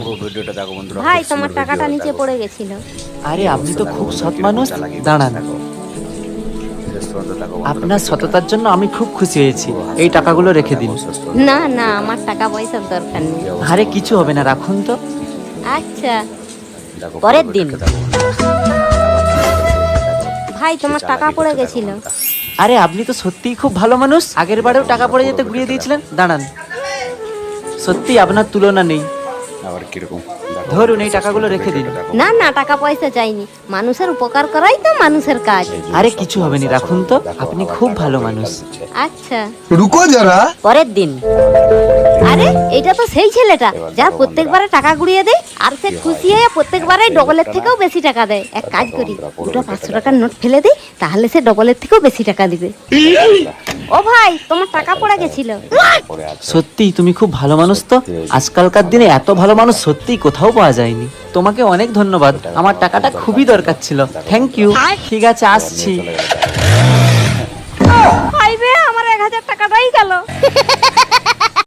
পুরো ভিডিওটা দেখো বন্ধুরা। ভাই তোমার টাকাটা নিচে পড়ে গেছিল। আরে আপনি তো খুব সৎ মানুষ। দাঁড়ান, আপনার সততার জন্য আমি খুব খুশি হয়েছি। এই টাকাগুলো রেখে দিন। না না, আমার টাকা পয়সার দরকার নেই। আরে কিছু হবে না, রাখুন তো। আচ্ছা। পরের দিন ভাই তোমার টাকা পড়ে গেছিল। আরে আপনি তো সত্যিই খুব ভালো মানুষ। আগের বারেও টাকা পড়ে যেতে ঘুরিয়ে দিয়েছিলেন। দাঁড়ান, সত্যি আপনার তুলনা নেই। আবার কিরকম ধরুন, এই টাকাগুলো রেখে দিন। না না, টাকা পয়সা চাইনি, মানুষের উপকার করাই তো মানুষের কাজ। আরে কিছু হবে না, রাখুন তো। আপনি খুব ভালো মানুষ। আচ্ছা। रुको जरा। পরের দিন আরে এটা তো সেই ছেলেটা যার প্রত্যেকবারে টাকা গুড়িয়ে দেয়, আর সে খুশি হয়ে প্রত্যেকবারে ডবলের থেকেও বেশি টাকা দেয়। এক কাজ করি, দুটো 500 টাকার নোট ফেলে দিই, তাহলে সে ডবলের থেকেও বেশি টাকা দিবে। ও ভাই তোমার টাকা পড়ে গেছিল। সত্যি তুমি খুব ভালো মানুষ তো। আজকালকার দিনে এত ভালো মানুষ সত্যি কোথাও পাওয়া যায়নি। তোমাকে অনেক ধন্যবাদ, আমার টাকাটা খুবই দরকার ছিল। Thank you. ঠিক আছে, আসছি।